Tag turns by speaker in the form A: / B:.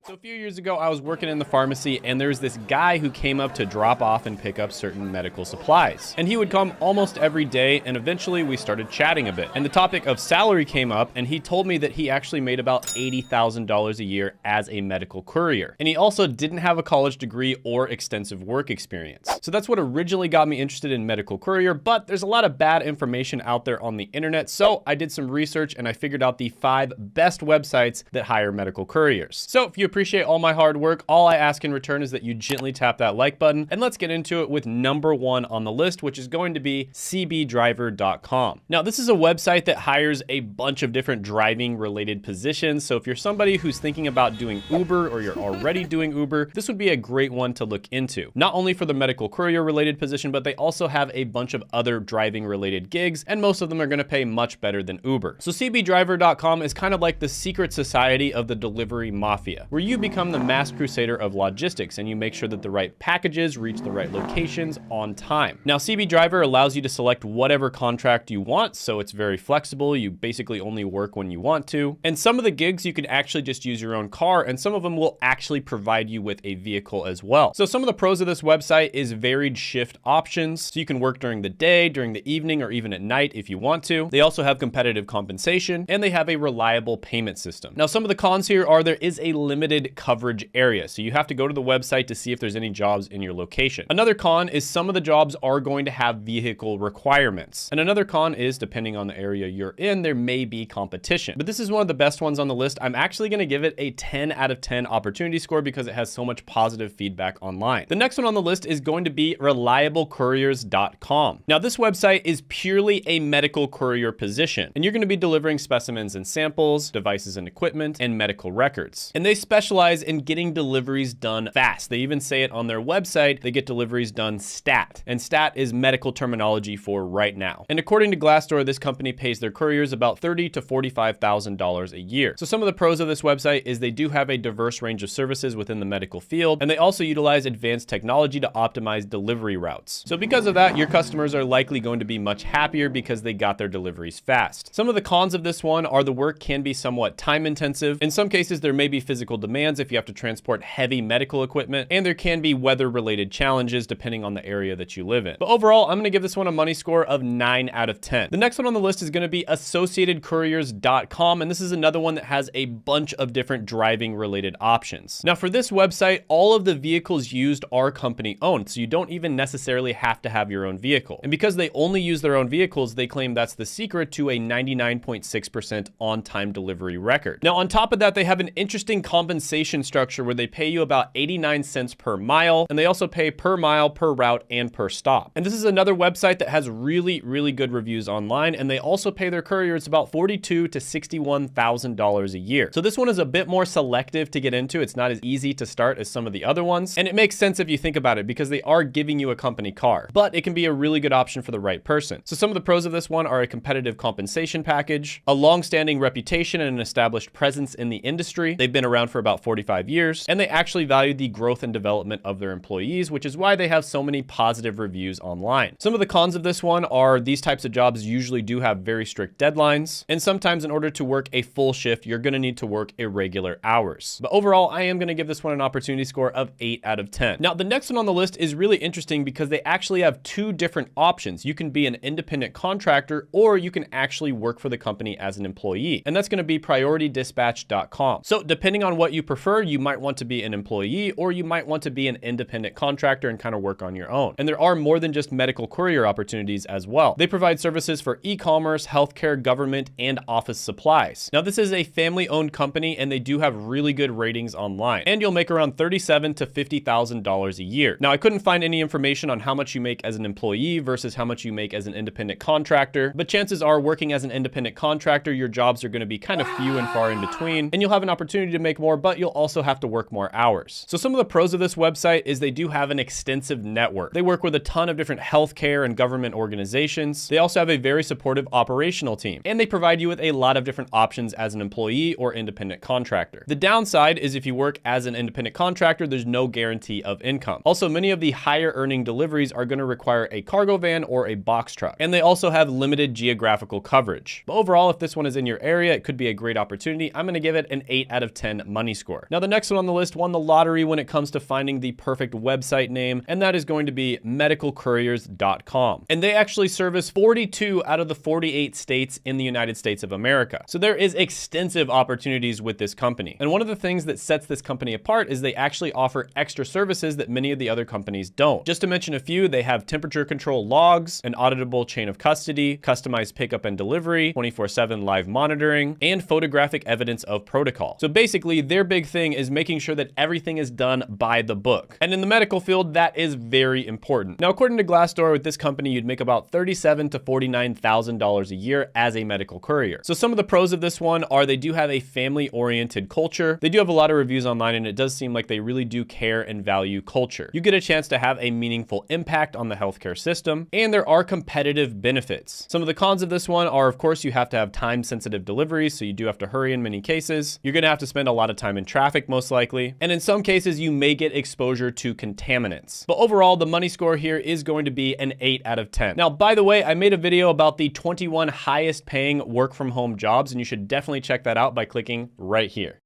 A: So a few years ago, I was working in the pharmacy and there's this guy who came up to drop off and pick up certain medical supplies. And he would come almost every day, and eventually we started chatting a bit. And the topic of salary came up, and he told me that he actually made about $80,000 a year as a medical courier. And he also didn't have a college degree or extensive work experience. So that's what originally got me interested in medical courier, but there's a lot of bad information out there on the internet. So I did some research and I figured out the 5 best websites that hire medical couriers. So if you appreciate all my hard work, all I ask in return is that you gently tap that like button, and let's get into it with number 1 on the list, which is going to be cbdriver.com. Now, this is a website that hires a bunch of different driving related positions. So if you're somebody who's thinking about doing Uber or you're already doing Uber, this would be a great one to look into. Not only for the medical courier related position, but they also have a bunch of other driving related gigs, and most of them are going to pay much better than Uber. So cbdriver.com is kind of like the secret society of the delivery mafia, where you become the mass crusader of logistics and you make sure that the right packages reach the right locations on time. Now, CB Driver allows you to select whatever contract you want, so it's very flexible. You basically only work when you want to. And some of the gigs you can actually just use your own car, and some of them will actually provide you with a vehicle as well. So some of the pros of this website is varied shift options. So you can work during the day, during the evening, or even at night if you want to. They also have competitive compensation, and they have a reliable payment system. Now, some of the cons here are there is a limited coverage area. So you have to go to the website to see if there's any jobs in your location. Another con is some of the jobs are going to have vehicle requirements. And another con is, depending on the area you're in, there may be competition. But this is one of the best ones on the list. I'm actually going to give it a 10 out of 10 opportunity score because it has so much positive feedback online. The next one on the list is going to be reliablecouriers.com. Now, this website is purely a medical courier position, and you're going to be delivering specimens and samples, devices and equipment, and medical records. And they specialize in getting deliveries done fast. They even say it on their website. They get deliveries done stat. And stat is medical terminology for right now. And according to Glassdoor, this company pays their couriers about $30,000 to $45,000 a year. So some of the pros of this website is they do have a diverse range of services within the medical field, and they also utilize advanced technology to optimize delivery routes. So because of that, your customers are likely going to be much happier because they got their deliveries fast. Some of the cons of this one are the work can be somewhat time intensive. In some cases, there may be physical demands if you have to transport heavy medical equipment, and there can be weather related challenges depending on the area that you live in. But overall, I'm going to give this one a money score of 9 out of 10. The next one on the list is going to be associatedcouriers.com, and this is another one that has a bunch of different driving related options. Now, for this website, all of the vehicles used are company owned, so you don't even necessarily have to have your own vehicle. And because they only use their own vehicles, they claim that's the secret to a 99.6% on-time delivery record. Now, on top of that, they have an interesting compensation structure where they pay you about 89 cents per mile, and they also pay per mile, per route, and per stop. And this is another website that has really good reviews online, and they also pay their couriers about $42,000 to $61,000 a year. So this one is a bit more selective to get into. It's not as easy to start as some of the other ones, and it makes sense if you think about it because they are giving you a company car, but it can be a really good option for the right person. So some of the pros of this one are a competitive compensation package, a long-standing reputation and an established presence in the industry. They've been around for about 45 years, and they actually value the growth and development of their employees, which is why they have so many positive reviews online. Some of the cons of this one are these types of jobs usually do have very strict deadlines, and sometimes in order to work a full shift, you're going to need to work irregular hours. But overall, I am going to give this one an opportunity score of 8 out of 10. Now, the next one on the list is really interesting because they actually have 2 different options. You can be an independent contractor, or you can actually work for the company as an employee, and that's going to be prioritydispatch.com. So depending on what you prefer, you might want to be an employee, or you might want to be an independent contractor and kind of work on your own. And there are more than just medical courier opportunities as well. They provide services for e-commerce, healthcare, government, and office supplies. Now, this is a family-owned company, and they do have really good ratings online, and you'll make around $37,000 to $50,000 a year. Now, I couldn't find any information on how much you make as an employee versus how much you make as an independent contractor, but chances are working as an independent contractor, your jobs are going to be kind of few and far in between, and you'll have an opportunity to make more, but you'll also have to work more hours. So some of the pros of this website is they do have an extensive network. They work with a ton of different healthcare and government organizations. They also have a very supportive operational team, and they provide you with a lot of different options as an employee or independent contractor. The downside is if you work as an independent contractor, there's no guarantee of income. Also, many of the higher earning deliveries are going to require a cargo van or a box truck, and they also have limited geographical coverage. But overall, if this one is in your area, it could be a great opportunity. I'm going to give it an 8 out of 10 money money score. Now, the next one on the list won the lottery when it comes to finding the perfect website name, and that is going to be medicalcouriers.com. And they actually service 42 out of the 48 states in the United States of America. So there is extensive opportunities with this company. And one of the things that sets this company apart is they actually offer extra services that many of the other companies don't. Just to mention a few, they have temperature control logs, an auditable chain of custody, customized pickup and delivery, 24/7 live monitoring, and photographic evidence of protocol. So basically, their big thing is making sure that everything is done by the book. And in the medical field, that is very important. Now, according to Glassdoor, with this company, you'd make about $37,000 to $49,000 a year as a medical courier. So some of the pros of this one are they do have a family-oriented culture. They do have a lot of reviews online, and it does seem like they really do care and value culture. You get a chance to have a meaningful impact on the healthcare system, and there are competitive benefits. Some of the cons of this one are, of course, you have to have time-sensitive deliveries, so you do have to hurry in many cases. You're gonna have to spend a lot of time in traffic, most likely. And in some cases, you may get exposure to contaminants. But overall, the money score here is going to be an 8 out of 10. Now, by the way, I made a video about the 21 highest paying work from home jobs, and you should definitely check that out by clicking right here.